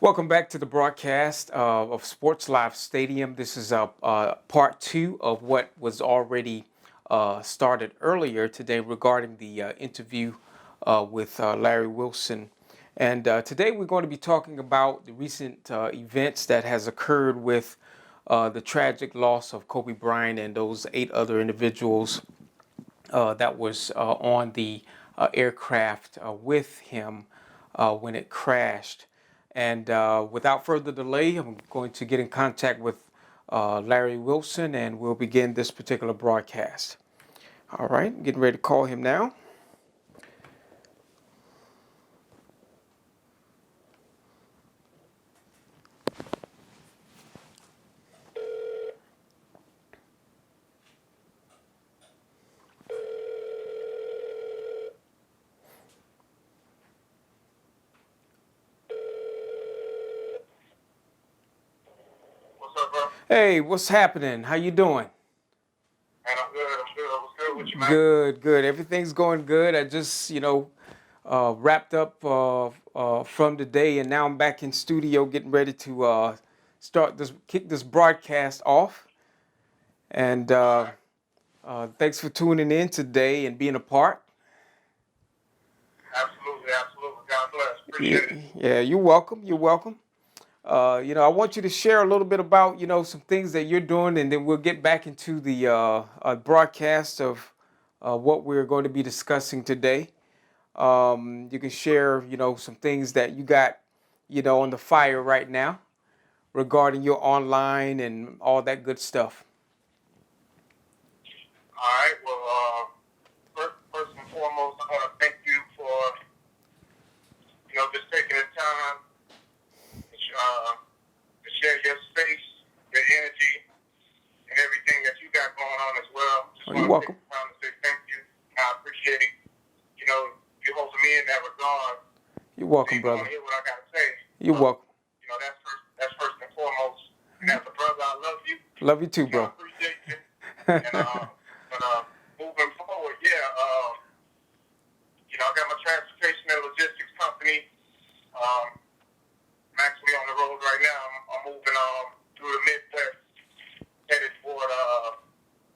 Welcome back to the broadcast of Sports Live Stadium. This is part two of what was already started earlier today regarding the interview with Larry Wilson. And today we're going to be talking about the recent events that has occurred with the tragic loss of Kobe Bryant and those 8 other individuals that was on the aircraft with him when it crashed. And without further delay, I'm going to get in contact with Larry Wilson and we'll begin this particular broadcast. All right, I'm getting ready to call him now. What's up, bro? Hey, what's happening? How you doing? Man, I'm good. What's good with you, man? Good, good. Everything's going good. I just, wrapped up from the day, and now I'm back in studio getting ready to kick this broadcast off. And thanks for tuning in today and being a part. Absolutely. God bless. Appreciate it. Yeah, you're welcome. You're welcome. I want you to share a little bit about, some things that you're doing, and then we'll get back into the broadcast of what we're going to be discussing today. You can share, some things that you got, on the fire right now regarding your online and all that good stuff. All right. Well, first and foremost, I want to thank you for, just taking the time to share your space, your energy, and everything that you got going on as well. Just You're want to welcome. take the time to say thank you. I appreciate it. You holding me in that regard. You're So welcome, you want brother. to hear what I got to say. You're So, welcome. that's first and foremost. And as a brother, I love you. Love you too, bro. I appreciate you. And moving forward, I got my transportation and logistics company. I'm actually on the road right now. I'm moving through the Midwest, headed toward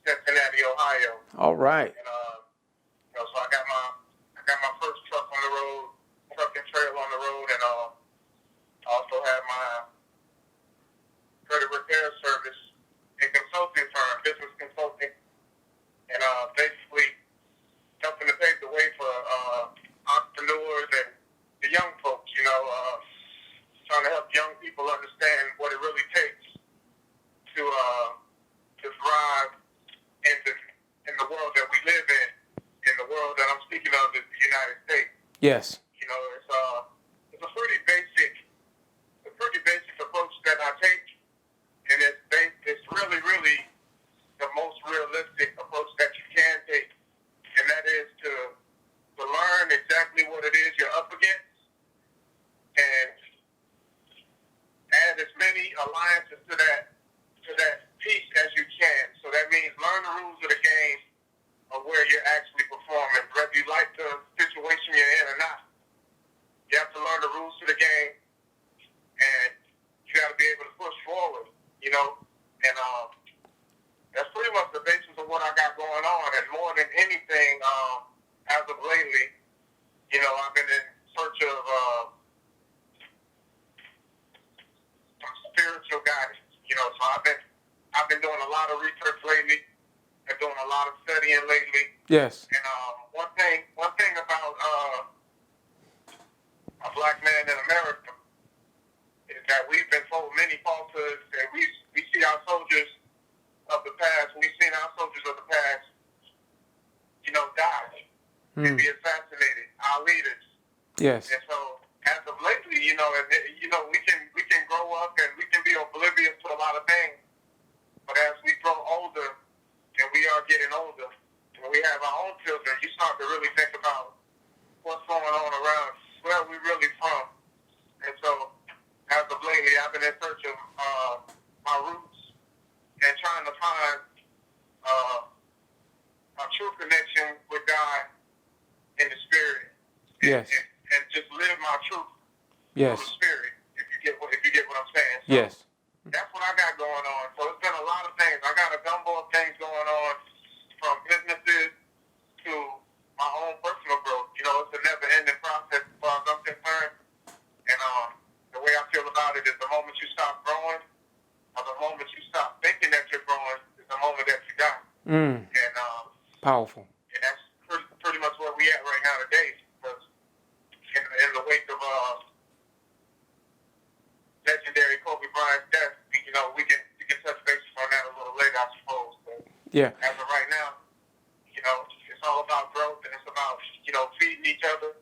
Cincinnati, Ohio. All right. And so I got my first truck on the road, truck and trailer on the road, and also have my credit repair service and consulting firm, business consulting, and basically helping to pave the way for entrepreneurs and the young folks, trying to help young people understand what it really takes to thrive in the world that we live in the world that I'm speaking of is the United States. Yes. It's a pretty basic approach that I take, and it's really, really the most realistic approach that you can take, and that is to learn exactly what it is you're up against, and add as many alliances to that piece as you can. So that means learn the rules of the game of where you're actually performing, whether you like the situation you're in or not. You have to learn the rules to the game, and you got to be able to push forward, and that's pretty much the basis of what I got going on. And more than anything, as of lately, I've been in search of some spiritual guidance. So I've been doing a lot of research lately and doing a lot of studying lately. Yes. And one thing about a black man in America is that we've been told many falsehoods, and we see our soldiers of the past. We've seen our soldiers of the past, die and be assassinated. Our leaders. Yes. And so, as of lately, we can grow up and we can be oblivious to a lot of things. But as we grow older, and we are getting older, and we have our own children, you start to really think about what's going on around, where are we really from. And so, as of lately, I've been in search of my roots and trying to find a true connection with God in the spirit. Yes. And just live my truth Yes. through the spirit, if you get what So Yes. that's what I got going on. So it's been a lot of things. I got a gumbo of things going on, from businesses to my own personal growth. You know, it's a never-ending process as far as I'm concerned. And the way I feel about it is the moment you stop growing, or the moment you stop thinking that you're growing, is the moment that you die. Mm. And Powerful. and that's pretty much where we at right now today. Because in the wake of legendary Kobe Bryant's death, you know, we can touch bases on that a little later, I suppose. But Yeah. as of right now, you know, it's all about growth, and it's about, you know, feeding each other,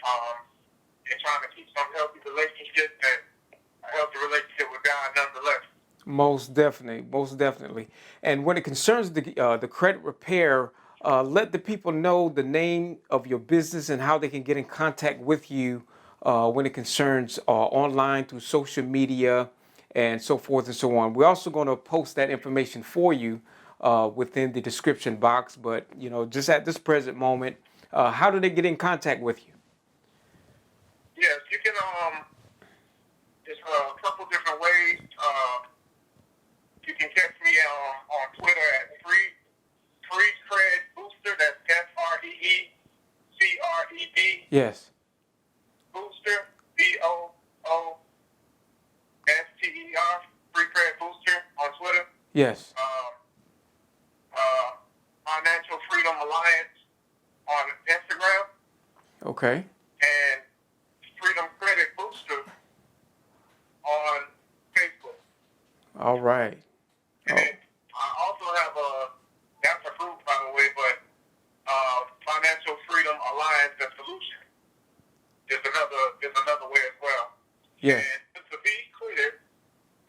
and trying to keep some healthy relationships, and a healthy relationship with God nonetheless. Most definitely, most definitely. And when it concerns the credit repair, let the people know the name of your business and how they can get in contact with you when it concerns online through social media and so forth and so on. We're also going to post that information for you within the description box. But you know, just at this present moment, how do they get in contact with you? Yes, you can. There's a couple different ways. You can catch me on Twitter at Free Cred Booster. That's FREECRED Yes. Booster, BOOSTER, Free Cred Booster on Twitter. Yes. Financial Freedom Alliance on Instagram, Okay. and Freedom Credit Booster on Facebook. All right. And then I also have that's a group, by the way, but Financial Freedom Alliance and Solution is another way as well. Yes. And to be clear,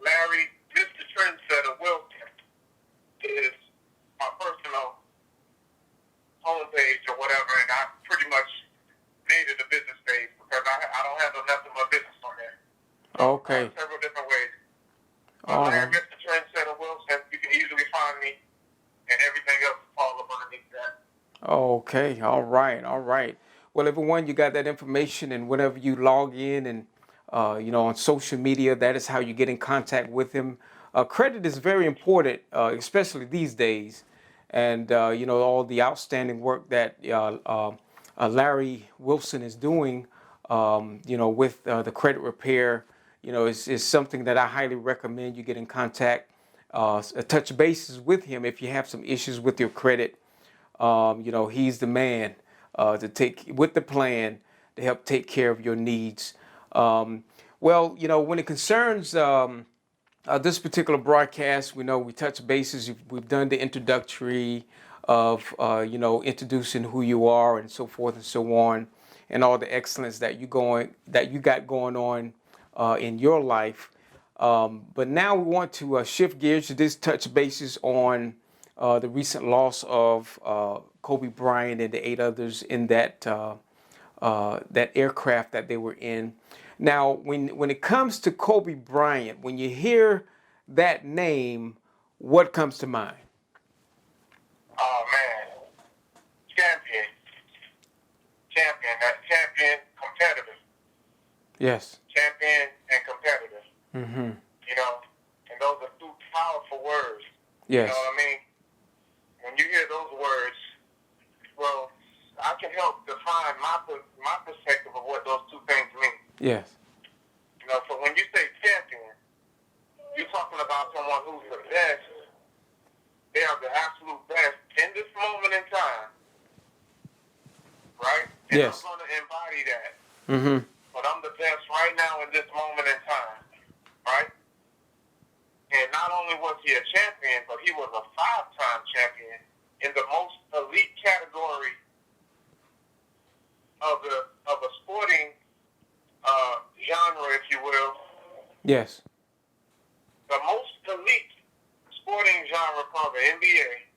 Larry, Mr. Trendsetter Wilson, is my personal homepage or whatever, and I pretty much made it a business page because I don't have nothing but business on there. So, Okay. several different ways. All Larry, right. Mr. Trendsetter Wilson, you can easily find me, and everything else will fall up underneath that. Okay, all right, all right. Well, everyone, you got that information, and whenever you log in and you know, on social media, that is how you get in contact with him. Credit is very important, especially these days, and you know, all the outstanding work that Larry Wilson is doing, you know, with the credit repair. You know, is something that I highly recommend you get in contact, touch bases with him if you have some issues with your credit. You know, he's the man to take with the plan to help take care of your needs. Well, you know, when it concerns this particular broadcast, we know we touch bases. We've done the introductory of, you know, introducing who you are and so forth and so on, and all the excellence that you got going on in your life. But now we want to shift gears to this touch bases on the recent loss of Kobe Bryant and the 8 others in that that aircraft that they were in. Now, when it comes to Kobe Bryant, when you hear that name, what comes to mind? Oh man, champion, that champion, competitive, Yes. champion and competitive. Mm-hmm. You know, and those are two powerful words. Yes. You know what I mean? When you hear those words, well, I can help define my perspective of what those two things mean. Yes. You know, so when you say champion, you're talking about someone who's the best. They are the absolute best in this moment in time, right? And Yes. I'm going to embody that. Mm-hmm. But I'm the best right now in this moment in time, right? And not only was he a champion, but he was a 5-time champion in the most elite category of a sporting genre, if you will. Yes. The most elite sporting genre called the NBA,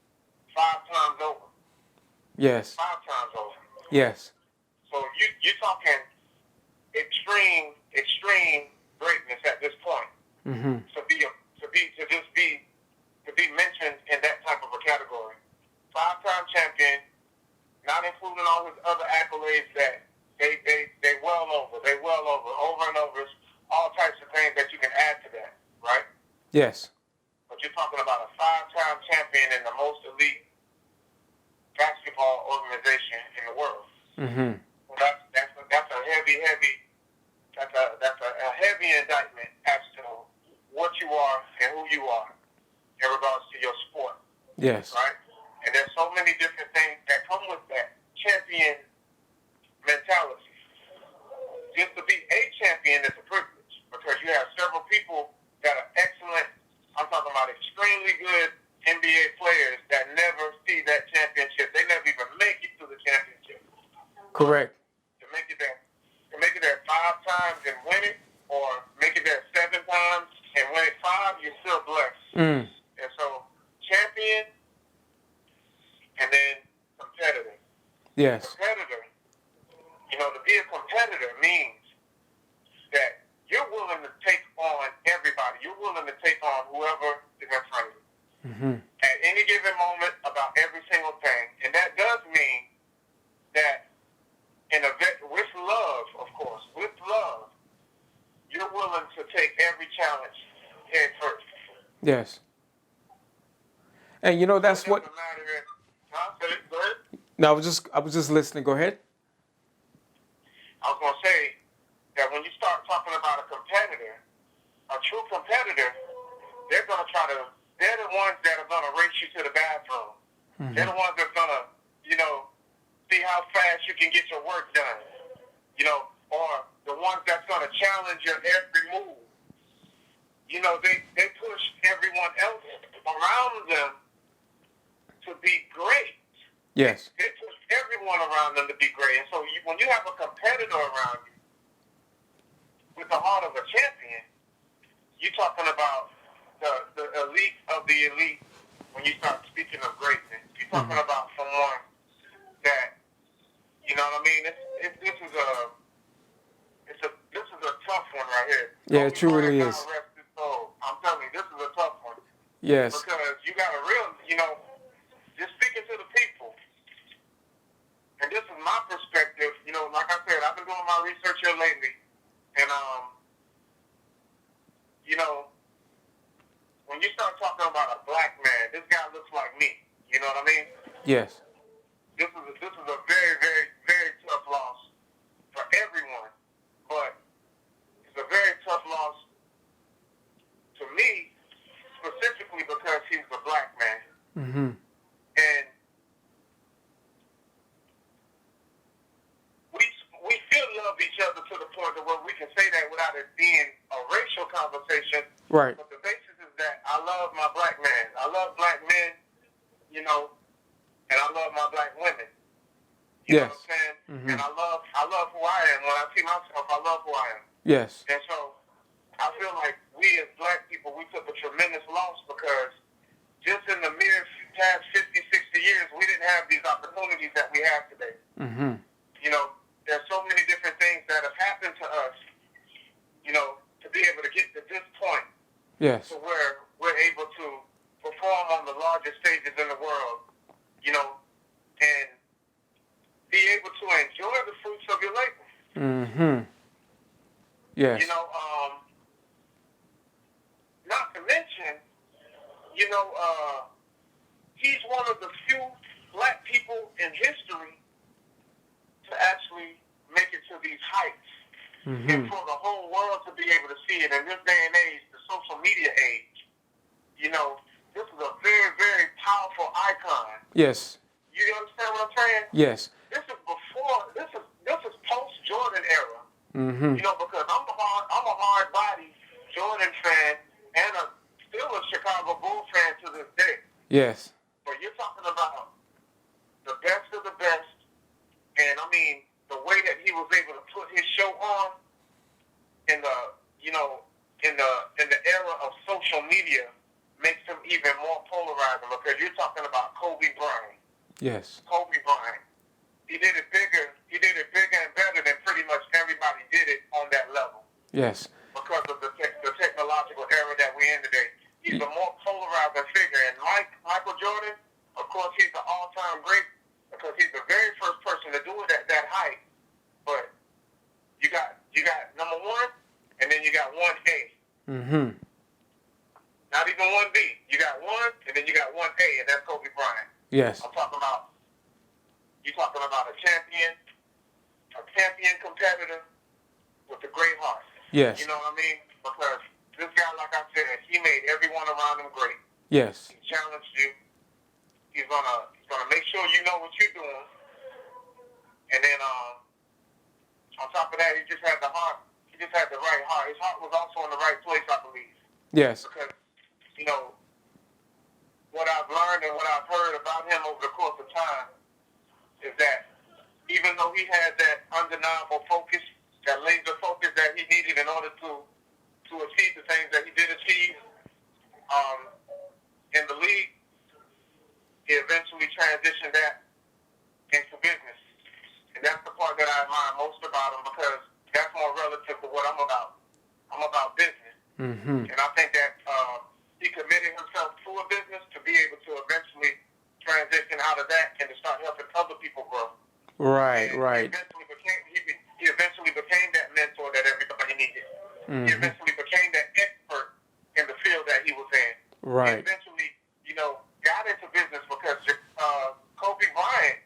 5 times over. Yes. 5 times over. Yes. So you're talking extreme greatness at this point. Mm-hmm. To be mentioned in that type of a category. 5-time champion, not including all his other accolades that they well over and over, all types of things that you can add to Yes. But you're talking about a 5-time champion in the most elite basketball organization in the world. Mm-hmm. So that's a heavy a heavy indictment as to what you are and who you are in regards to your sport, Yes. right? And there's so many different things that come with that champion mentality. Just to be a champion is a privilege because you have several people that are excellent. I'm talking about extremely good NBA players that never see that championship. They never even make it to the championship. Correct. To make it there 5 times and win it, or make it there 7 times and win it 5, you're still blessed. Mm. And so, champion and then competitor. Yes. Competitor, to be a competitor means that you're willing to take on everybody. You're willing to take on whoever is in front of you. Mm-hmm. At any given moment about every single thing. And that does mean that with love, of course, with love, you're willing to take every challenge head first. Yes. And that's what. It doesn't matter if, go ahead. No, I was just listening. Go ahead. I was going to say that when you start talking about a competitor, a true competitor, they're the ones that are going to race you to the bathroom. Mm-hmm. They're the ones that's going to, see how fast you can get your work done. Or the ones that's going to challenge your every move. They push everyone else around them to be great. Yes. They push everyone around them to be great. And so when you have a competitor around you with the heart of a champion, you're talking about the elite of the elite when you start speaking of greatness. You're talking about someone that, you know what I mean? This is a tough one right here. Yeah, it truly is. I'm telling you, this is a tough one. Yes. Because you got to just speaking to the people. And this is my perspective. Like I said, I've been doing my research here lately. And, when you start talking about a black man, this guy looks like me. You know what I mean? Yes. This is a very, very, very tough loss for everyone. But it's a very tough loss to me, specifically because he's a black man. Mm-hmm. And we still love each other to the point where we can say that without it being a racial conversation. Right. But the basis is that I love my black man. I love black men, and I love my black women. You know what I'm saying? Mm-hmm. And I love who I am. When I see myself, I love who I am. Yes. And so I feel like we as black people, we took a tremendous loss because just in the mere past 50, 60 years, we didn't have these opportunities that we have today. Mm-hmm. There's so many different things that have happened to us, to be able to get to this point. Yes. To where we're able to perform on the largest stages in the world, and be able to enjoy the fruits of your labor. Mm-hmm. Yes. Not to mention, he's one of the few black people in history to actually make it to these heights. Mm-hmm. And for the whole world to be able to see it in this day and age, the social media age, this is a very, very powerful icon. Yes. You understand what I'm saying? Yes. This is post-Jordan era. Mm-hmm. Because I'm a hard-body Jordan fan and still a Chicago Bulls fan to this day. Yes. But you're talking about the best of the best, and I mean the way that he was able to put his show on in the era of social media makes him even more polarizing because you're talking about Kobe Bryant. Yes. Kobe Bryant. He did it bigger and better than pretty much everybody did it on that level. Yes. Because of the technological era that we're in today. He's a more polarizing figure. And Michael Jordan, of course, he's the all-time great because he's the very first person to do it at that height. But you got number one, and then you got 1A. Mm-hmm. Not even one B. You got one, and then you got one A, and that's Kobe Bryant. Yes. I'm talking about, you're talking about a champion competitor with a great heart. Yes. You know what I mean? Because this guy, like I said, he made everyone around him great. Yes. He challenged you. He's gonna make sure you know what you're doing. And then on top of that, he just had the heart. He just had the right heart. His heart was also in the right place, I believe. Yes. Because, you know, what I've learned and what I've heard about him over the course of time is that even though he had that undeniable focus, that laser focus that he needed in order to achieve the things that he did achieve in the league, he eventually transitioned that into business. And that's the part that I admire most about him, because that's more relative to what I'm about. I'm about business. Mm-hmm. And I think that he committed himself to a business to be able to eventually transition out of that and to start helping other people grow. Right, And right. he eventually became that mentor that everybody needed. Mm-hmm. He eventually became that expert in the field that he was in. Right. He eventually, got into business because Kobe Bryant,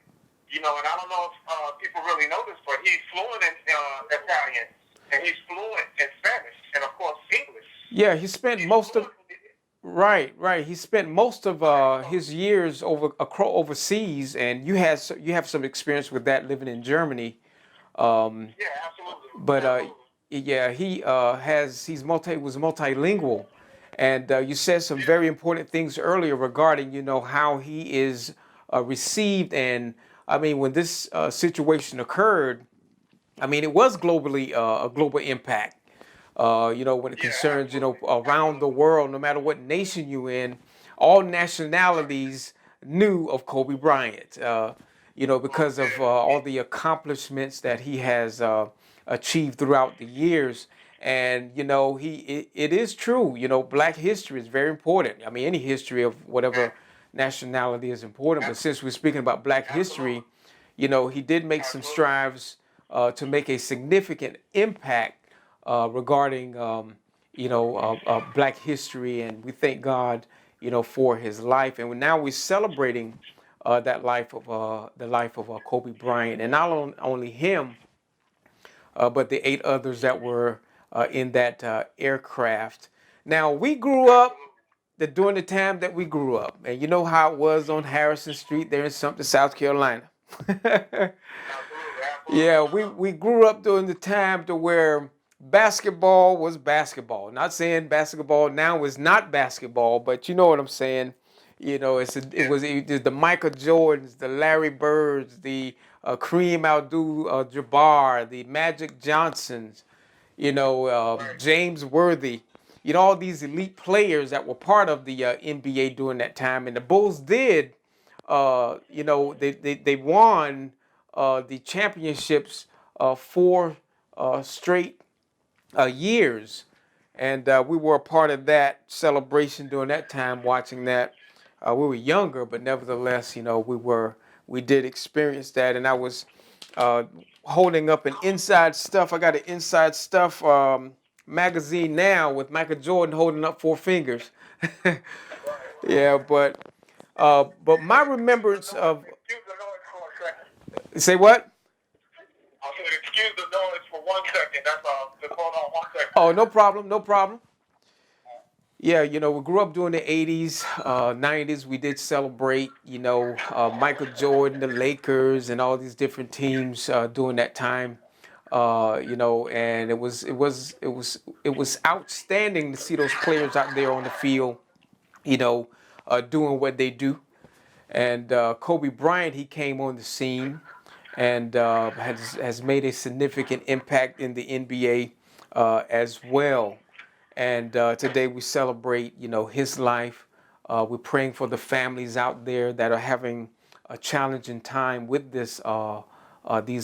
and I don't know if people really know this, but he's fluent in Italian, and he's fluent in Spanish, and of course English. Yeah, he spent most of right. He spent most of his years overseas, and you have some experience with that living in Germany. Yeah, absolutely. But Absolutely. yeah, he was multilingual, and you said some Yeah. very important things earlier regarding how he is received, and I mean when this situation occurred, I mean it was globally a global impact. When it Yeah, concerns absolutely. around the Absolutely. world, no matter what nation you in, all nationalities knew of Kobe Bryant. Because of all the accomplishments that he has achieved throughout the years. And it is true. Black history is very important. I mean, any history of whatever nationality is important. But since we're speaking about Black history, he did make some strides to make a significant impact regarding Black history, and we thank God for his life. And now we're celebrating the life of Kobe Bryant, and not only him, but the 8 others that were in that aircraft. Now we grew up during the time that we grew up, and you know how it was on Harrison Street there in Sumter, South Carolina. Yeah, we grew up during the time to where basketball was basketball. Not saying basketball now is not basketball, but you know what I'm saying. It was the Michael Jordans, the Larry Birds, the Kareem Abdul-Jabbar, the Magic Johnsons, James Worthy, all these elite players that were part of the NBA during that time. And the Bulls did, they won the championships 4 straight years. And we were a part of that celebration during that time, watching that. We were younger, but nevertheless, we did experience that. And I was holding up an Inside Stuff. I got an Inside Stuff magazine now with Michael Jordan holding up 4 fingers. Yeah, but my remembrance of Excuse the noise for a second. say what? I said, excuse the noise for 1 second. That's all. Just hold on 1 second. Oh, no problem. Yeah, we grew up during the 80s, 90s. We did celebrate, Michael Jordan, the Lakers, and all these different teams during that time. And it was outstanding to see those players out there on the field, doing what they do. And Kobe Bryant, he came on the scene and has made a significant impact in the NBA as well. And today we celebrate, his life. We're praying for the families out there that are having a challenging time with these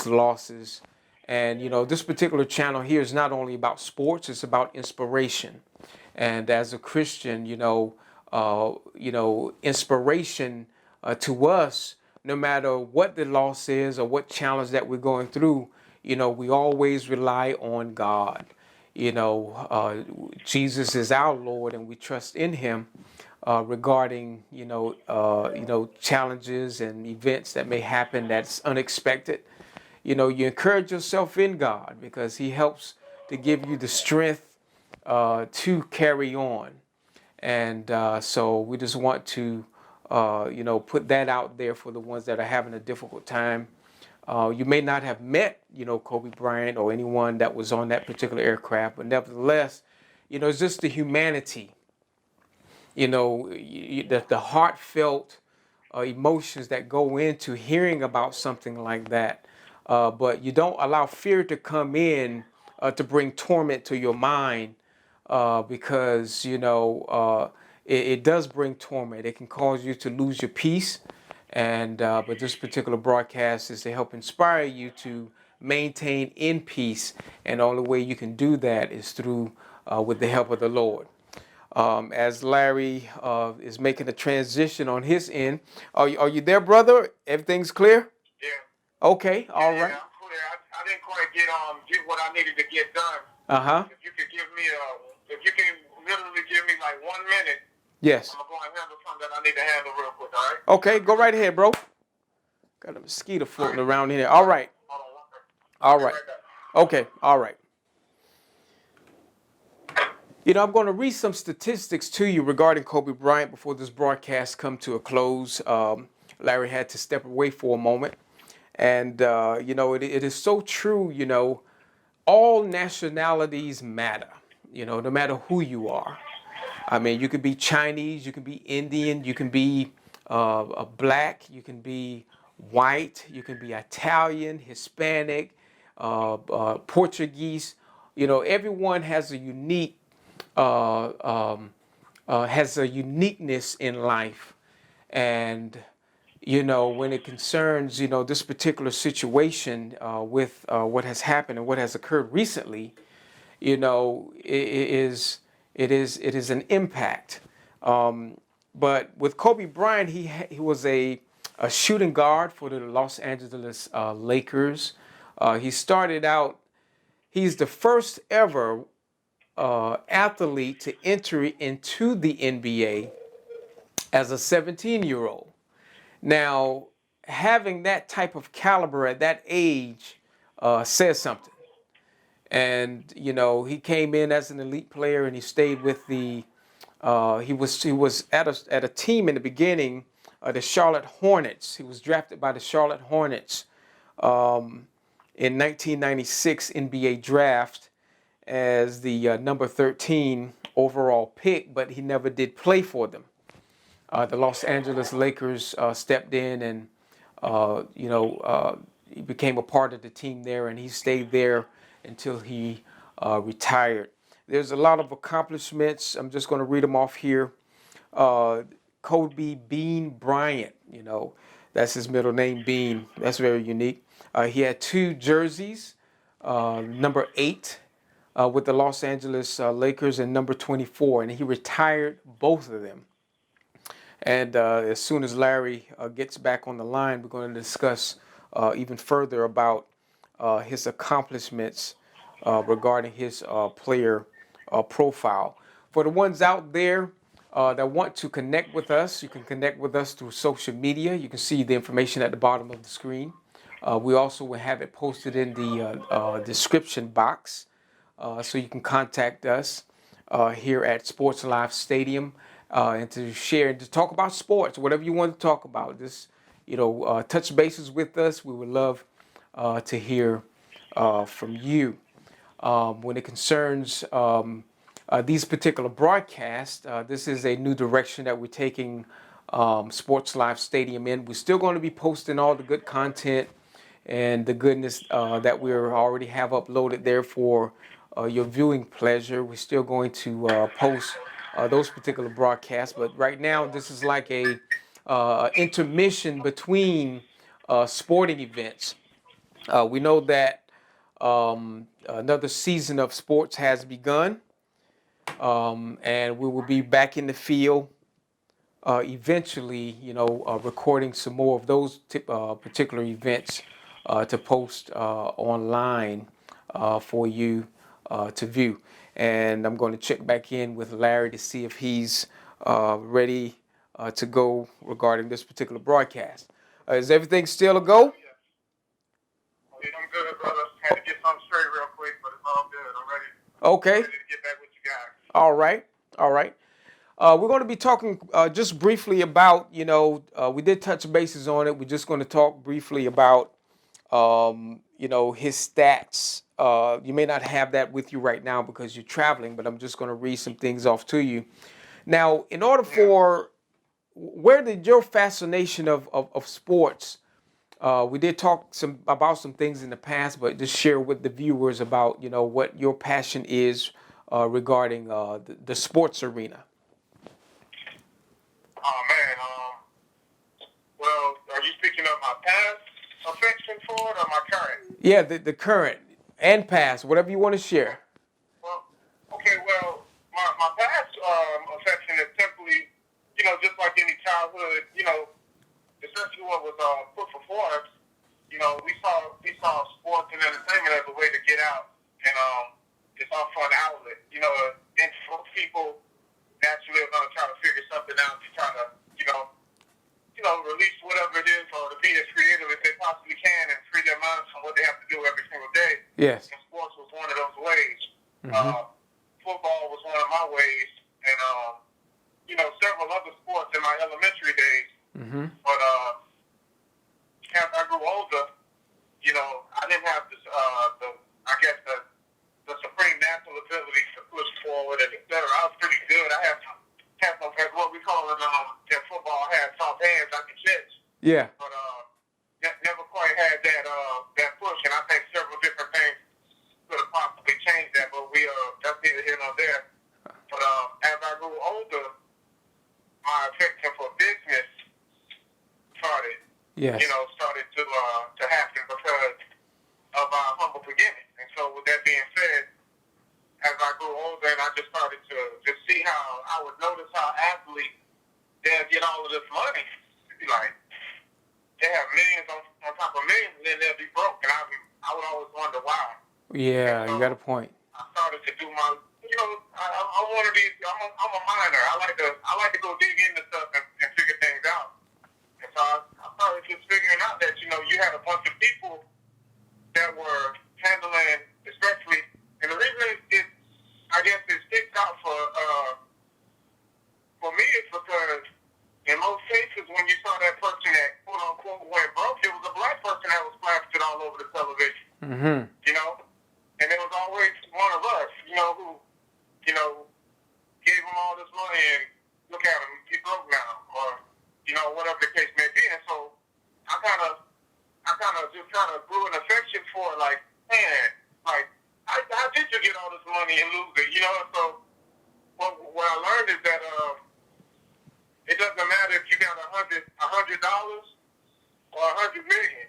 losses. And this particular channel here is not only about sports; it's about inspiration. And as a Christian, inspiration to us, no matter what the loss is or what challenge that we're going through, we always rely on God. Jesus is our Lord and we trust in him regarding, challenges and events that may happen that's unexpected. You encourage yourself in God because he helps to give you the strength to carry on. And so we just want to, put that out there for the ones that are having a difficult time. You may not have met, Kobe Bryant or anyone that was on that particular aircraft, but nevertheless, it's just the humanity, the heartfelt emotions that go into hearing about something like that. But you don't allow fear to come in to bring torment to your mind because, it does bring torment. It can cause you to lose your peace. And but this particular broadcast is to help inspire you to maintain in peace. And the only way you can do that is through with the help of the Lord. As Larry is making a transition on his end. Are you there, brother? Everything's clear? Yeah. Okay, all right. Yeah, I'm clear. I didn't quite get what I needed to get done. If you could give me if you can literally give me like 1 minute. Yes. I'm going to handle something that I need to handle real quick, all right? Okay, go right ahead, bro. Got a mosquito floating around in here. All right. All right. Okay, all right. I'm going to read some statistics to you regarding Kobe Bryant before this broadcast come to a close. Larry had to step away for a moment. And, it is so true, all nationalities matter, no matter who you are. I mean, you can be Chinese, you can be Indian, you can be a black, you can be white, you can be Italian, Hispanic, Portuguese. Everyone has a unique has a uniqueness in life, and when it concerns this particular situation with what has happened and what has occurred recently, it is an impact. But with Kobe Bryant, he was a shooting guard for the Los Angeles Lakers. He started out. He's the first ever athlete to enter into the NBA as a 17-year-old. Now, having that type of caliber at that age says something. And he came in as an elite player, and he stayed with the. He was at a team in the beginning, the Charlotte Hornets. He was drafted by the Charlotte Hornets in 1996 NBA draft as the number 13 overall pick, but he never did play for them. The Los Angeles Lakers stepped in and, he became a part of the team there, and he stayed there until he retired. There's a lot of accomplishments. I'm just going to read them off here. Kobe Bean Bryant, that's his middle name, Bean. That's very unique. He had 2 jerseys, number 8 with the Los Angeles Lakers and number 24, and he retired both of them. And as soon as Larry gets back on the line, we're going to discuss even further about his accomplishments regarding his player profile. For the ones out there that want to connect with us, you can connect with us through social media. You can see the information at the bottom of the screen. We also will have it posted in the description box, so you can contact us here at Sports Live Stadium and to share and to talk about sports, whatever you want to talk about. Just touch bases with us. We would love to hear from you. When it concerns these particular broadcasts, this is a new direction that we're taking Sports Live Stadium in. We're still going to be posting all the good content and the goodness that we already have uploaded there for your viewing pleasure. We're still going to post those particular broadcasts, but right now this is like a intermission between sporting events. We know that another season of sports has begun, and we will be back in the field eventually, recording some more of those particular events to post online for you to view. And I'm going to check back in with Larry to see if he's ready to go regarding this particular broadcast. Is everything still a go? Oh, yeah, I'm good, brother. Had to get something straight real quick, but it's all good. I'm ready. Okay. Ready to get back with you guys. All right. All right. We're going to be talking just briefly about, we did touch bases on it. We're just going to talk briefly about, his stats. You may not have that with you right now because you're traveling, but I'm just going to read some things off to you. Now, in order for, where did your fascination of sports, we did talk about some things in the past, but just share with the viewers about, what your passion is regarding the sports arena. Oh man. Well, are you speaking of my past affection for it or my current? Yeah, the current and past, whatever you want to share. Well, okay. Well, my past affection is simply, just like any childhood, especially what was put before us. We saw sports and entertainment as a way to get out, and it's our fun outlet. And most people naturally are going to try to figure something out to try to, release whatever it is or to be as creative as they possibly can and free their minds from what they have to do every single day. Yes. And sports was one of those ways. Mm-hmm. Football was one of my ways, and several other sports in my elementary days. Mm-hmm. But as I grew older, I didn't have this, the supreme natural ability to push forward and et cetera. I was pretty good. I had some what we call in football, had soft hands I could catch. Yeah. But never quite had that push, and I think several different things could have possibly changed that, but that's neither here nor there. But as I grew older, my affection for business started, Yes. started to happen because of our humble beginnings. And so with that being said, as I grew older and I just started to see how I would notice how athletes, they'll get all of this money. It'd be like, they have millions on top of millions, and then they'll be broke. And I would always wonder why. Yeah, So you got a point. I started to do my, I'm one of these. I'm a miner. I like to go dig into stuff and figure things out. And so I started just figuring out that you had a bunch of people that were handling, especially, and the reason I guess it sticks out for me is because in most cases when you saw that person that quote unquote went broke, it was a black person that was plastered all over the television. Mm-hmm. And it was always one of us, who, gave him all this money and look at him, he's broke now, or, whatever the case may be. And so I kind of just grew an affection for it, like, man, like, how did you get all this money and lose it, So what I learned is that it doesn't matter if you got $100 or $100 million.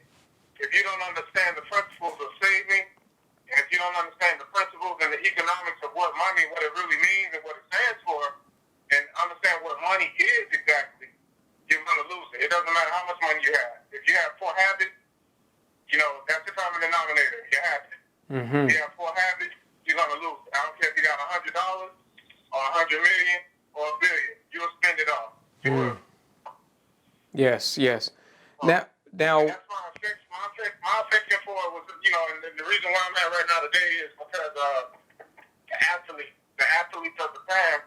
If you don't understand the principles of saving, and if you don't understand the principles and the economics of what money, what it really means and what it stands for, and understand what money is exactly, you're going to lose it. It doesn't matter how much money you have. If you have poor habits, that's the common denominator, your habits. Mm-hmm. If you have poor habits, you're going to lose it. I don't care if you got $100 or $100 million or $1 billion. You'll spend it all. You will. Yes. Now. That's my affection for it was, and the reason why I'm at right now today is because the athletes of the time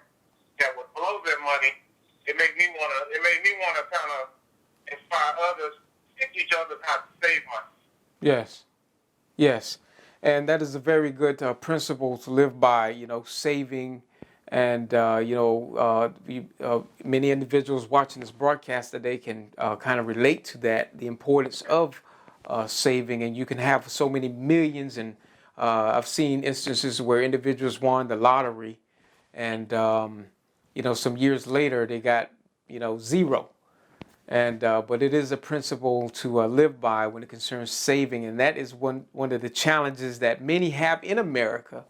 that would blow their money, it made me wanna kind of inspire others, teach each other how to save money. Yes, and that is a very good principle to live by. Saving, and many individuals watching this broadcast today can kind of relate to that, the importance of saving, and you can have so many millions. And I've seen instances where individuals won the lottery, and some years later they got zero. And but it is a principle to live by when it concerns saving, and that is one of the challenges that many have in America,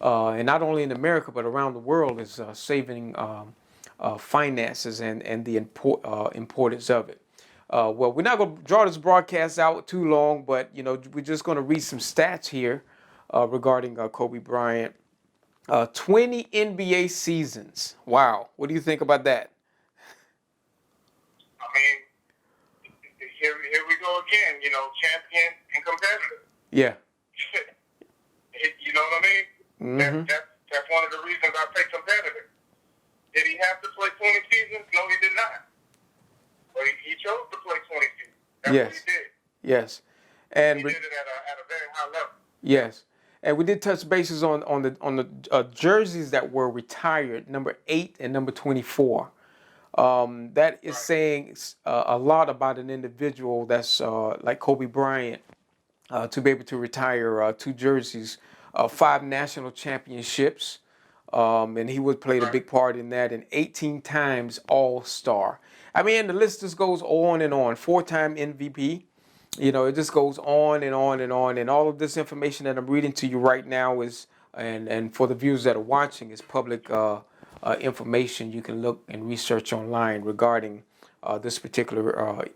and not only in America but around the world, is saving finances and the importance of it. Well, we're not going to draw this broadcast out too long, but we're just going to read some stats here regarding Kobe Bryant. 20 NBA seasons. Wow. What do you think about that? I mean, here we go again. Champion and competitor. Yeah. You know what I mean? Mm-hmm. That's one of the reasons I say competitor. Did he have to play 20 seasons? No, he did not. But he chose to play 20 seasons. That's Yes. what he did. Yes. He And did it at a very high level. yes. And we did touch bases on the jerseys that were retired, number 8 and number 24. That is Right. saying a lot about an individual that's like Kobe Bryant, to be able to retire 2 jerseys, 5 national championships, and he would played a Right. big part in that, and 18 times All-Star. I mean, the list just goes on and on. 4-time MVP. It just goes on and on and on. And all of this information that I'm reading to you right now is, and for the viewers that are watching, is public information. You can look and research online regarding this particular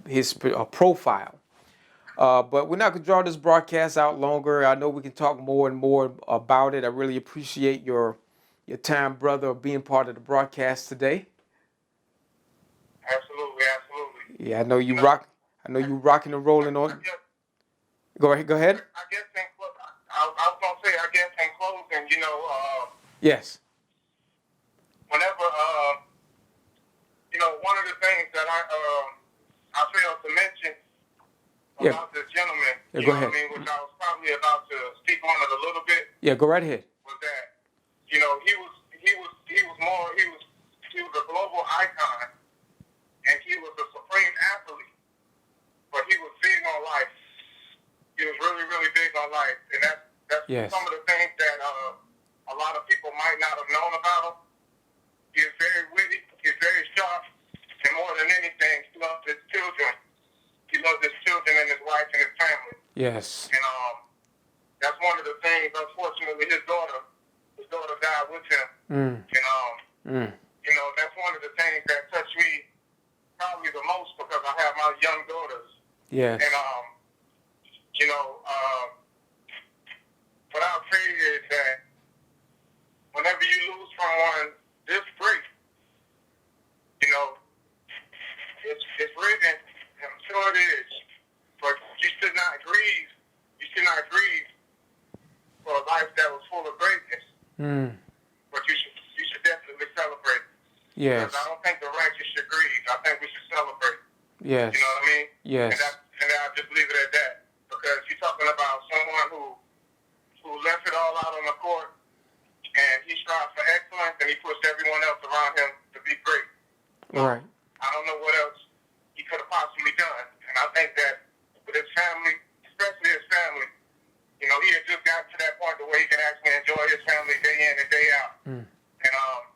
his profile. But we're not going to draw this broadcast out longer. I know we can talk more and more about it. I really appreciate your time, brother, of being part of the broadcast today. Absolutely, absolutely. Yeah, I know you rock. I know you rocking and rolling on. Go ahead. Go ahead. I guess I was gonna say, I guess in closing, Yes. whenever one of the things that I failed to mention Yeah. about this gentleman, Yeah, you go know ahead. what I mean, which I was probably about to speak on it a little bit, Yeah, go right ahead. was that he was a global icon, and he was a supreme athlete, but he was big on life. He was really, really big on life, and that's Yes. some of the things that a lot of people might not have known about him. He is very witty. He's very sharp, and more than anything, he loves his children. He loves his children and his wife and his family. Yes. And that's one of the things. Unfortunately, his daughter died with him. Mm. And that's one of the things that touched me probably the most because I have my young daughters. Yes. And what I'll say is that whenever you lose someone this great, it's written, and I'm sure it is, but you should not grieve. You should not grieve for a life that was full of greatness. Mm. But you should definitely celebrate. Yes. Because I don't think the righteous should grieve. I think we should celebrate. Yes. You know what I mean? Yes. And I'll just leave it at that. Because you're talking about someone who left it all out on the court, and he strived for excellence, and he pushed everyone else around him to be great. So, Right. I don't know what else he could have possibly done. And I think that with his family, especially his family, he had just gotten to that point where he can actually enjoy his family day in and day out. Mm. And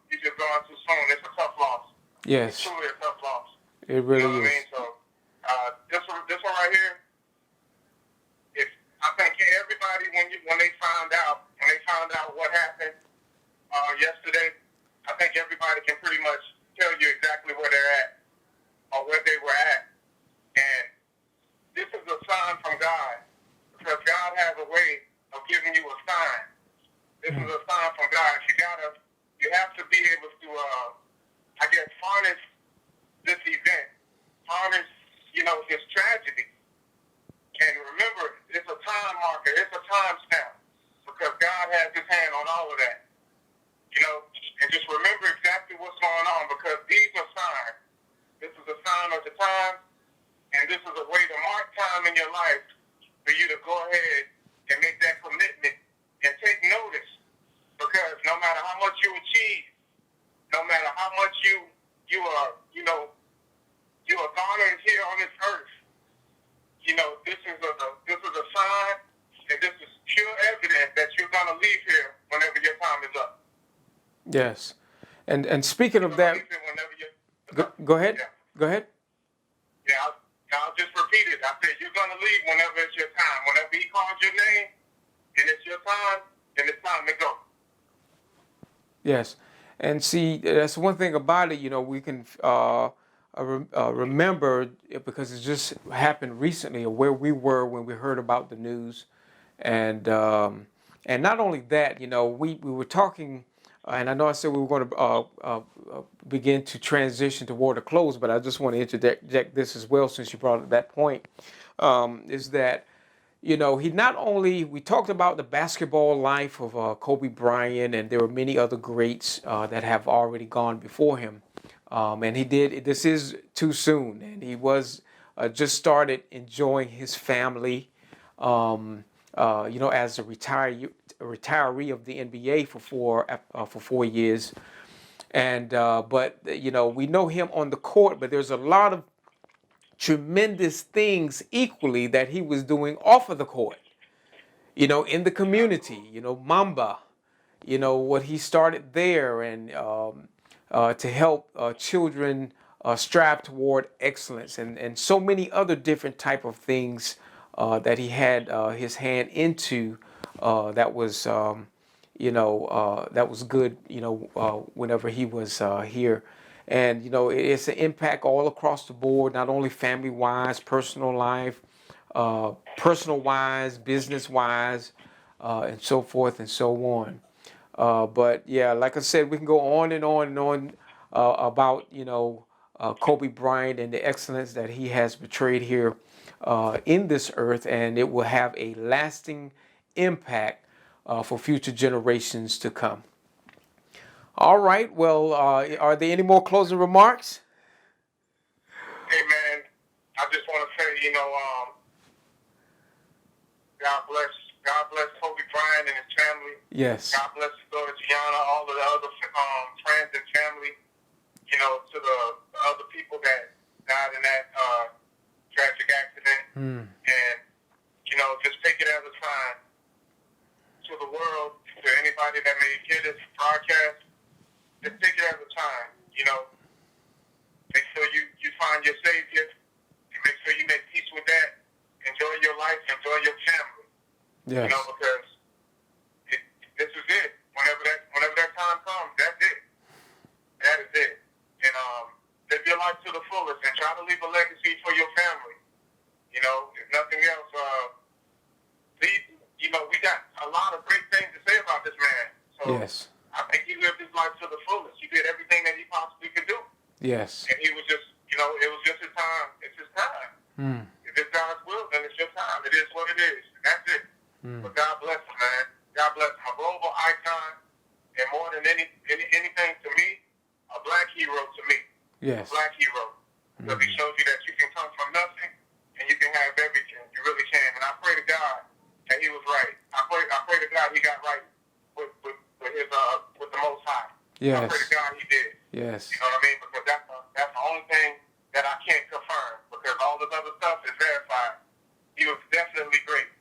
he's just gone too soon. It's a tough loss. Yes. It's truly a tough loss. It really You know what I mean? is. So this one right here, I think everybody when they found out what happened yesterday, I think everybody can pretty much tell you exactly where they're at or where they were at. And this is a sign from God, because God has a way of giving you a sign. This is a sign from God. You have to be able to harness this event, harness this tragedy. And remember, it's a time marker, it's a time stamp, because God has his hand on all of that. And just remember exactly what's going on, because these are signs. This is a sign of the time, and this is a way to mark time in your life for you to go ahead and make that commitment and take notice. Because no matter how much you achieve, no matter how much you are garnered here on this earth, this is a sign, and this is pure evidence that you're gonna leave here whenever your time is up. Yes. And speaking of that, go ahead. Yeah. Go ahead. Yeah, I'll just repeat it. I said you're gonna leave whenever it's your time. Whenever he calls your name, and it's your time, then it's time to go. Yes. And see, that's one thing about it. We can remember it because it just happened recently, of where we were when we heard about the news. And not only that, we were talking, and I know I said we were going to begin to transition toward a close, but I just want to interject this as well since you brought up that point. Is that he not only, we talked about the basketball life of Kobe Bryant, and there were many other greats that have already gone before him. And he did, this is too soon, and he was just started enjoying his family, as a retiree of the NBA for 4 years. And but we know him on the court, but there's a lot of tremendous things equally that he was doing off of the court, in the community, Mamba, what he started there, and to help children strive toward excellence, and so many other different type of things that he had his hand into, that was that was good, whenever he was here. And it's an impact all across the board, not only family wise, personal life, personal wise, business wise, and so forth and so on. But yeah, like I said, we can go on and on and on about Kobe Bryant and the excellence that he has portrayed here in this earth, and it will have a lasting impact for future generations to come. All right. Well, are there any more closing remarks? Hey man, I just want to say, God bless Kobe Bryant and his family. Yes. God bless his daughter Gianna, all of the other friends and family. To the other people that died in that tragic accident. And just take it as a sign to the world, to anybody that may hear this broadcast. Just take it as a time. Make sure you find your Savior. And make sure you make peace with that. Enjoy your life. Enjoy your family. Yes. Because this is it. Whenever that time comes, that's it. That is it. And live your life to the fullest and try to leave a legacy for your family. If nothing else, we got a lot of great things to say about this man. So yes. I think he lived his life to the fullest. He did everything that he possibly could do. Yes. And he was just, it was just his time. It's his time. If it's God's will, then it's your time. It is what it is. And that's it. But God bless him, man. God bless him. A global icon, and more than anything to me, a black hero to me. Yes. A black hero. Because he shows you that you can come from nothing and you can have everything. You really can. And I pray to God that he was right. I pray to God he got right with the Most High. Yes. I pray to God he did. Yes. You know what I mean? Because that's the only thing that I can't confirm. Because all this other stuff is verified. He was definitely great.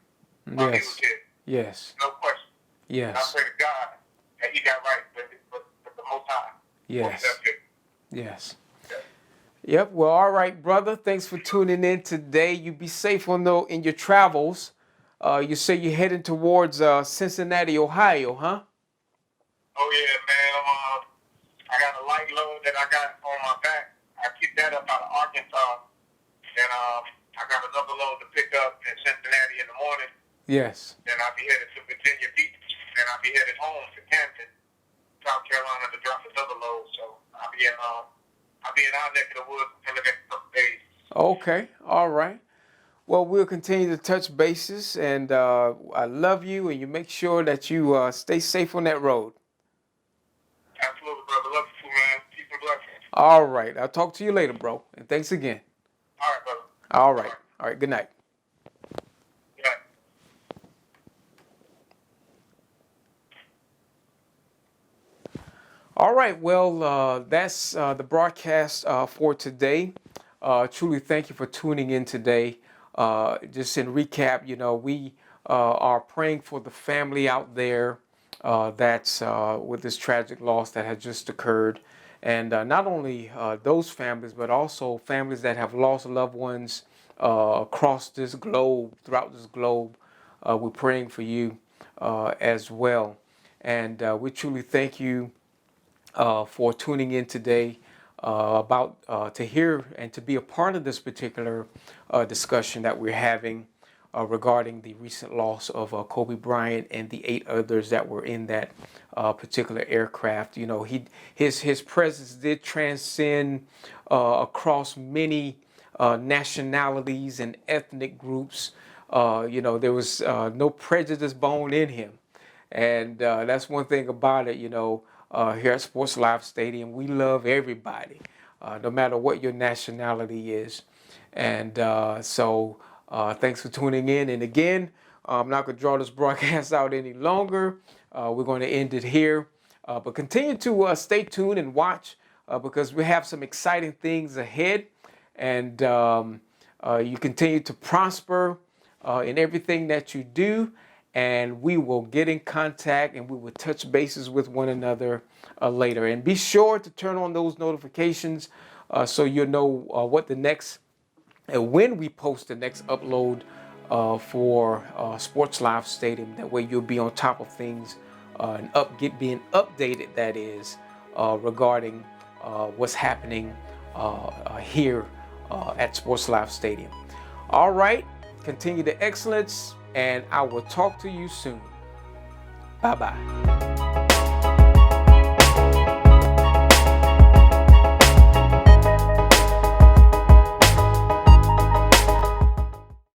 While he was here. Yes. No question. Yes. And I pray to God that he got right with the Most High. Yes. That's it. Yes. Yep. Well, all right, brother. Thanks for tuning in today. You be safe in your travels. You say you're heading towards Cincinnati, Ohio, huh? Oh yeah, man. I got a light load that I got on my back. I picked that up out of Arkansas, and I got another load to pick up in Cincinnati in the morning. Yes. Then I'll be headed to Virginia Beach, and I'll be headed home to Camden, South Carolina, to drop another load. So I'll be in our neck of the woods in the next couple days. Okay. All right. Well, we'll continue to touch bases, and I love you, and you make sure that you stay safe on that road. Absolutely, brother. Love you too, man. Peace and blessings. All right. I'll talk to you later, bro. And thanks again. All right, brother. All right. All right. Good night. Good night. All right. Well, that's the broadcast for today. Truly, thank you for tuning in today. Just in recap, we are praying for the family out there that's with this tragic loss that has just occurred. And not only those families, but also families that have lost loved ones across this globe, throughout this globe. We're praying for you as well. And we truly thank you for tuning in today to hear and to be a part of this particular discussion that we're having regarding the recent loss of Kobe Bryant and the 8 others that were in that particular aircraft. You know, his presence did transcend across many nationalities and ethnic groups. You know, there was no prejudice bone in him. And that's one thing about it, you know, here at Sports Live Stadium, we love everybody, no matter what your nationality is. And thanks for tuning in. And again, I'm not going to draw this broadcast out any longer. We're going to end it here. But continue to stay tuned and watch because we have some exciting things ahead. And you continue to prosper in everything that you do. And we will get in contact and we will touch bases with one another later. And be sure to turn on those notifications so you'll know what the next and when we post the next upload for Sports Live Stadium. That way you'll be on top of things and being updated, that is, regarding what's happening here at Sports Live Stadium. All right, continue the excellence, and I will talk to you soon. Bye-bye.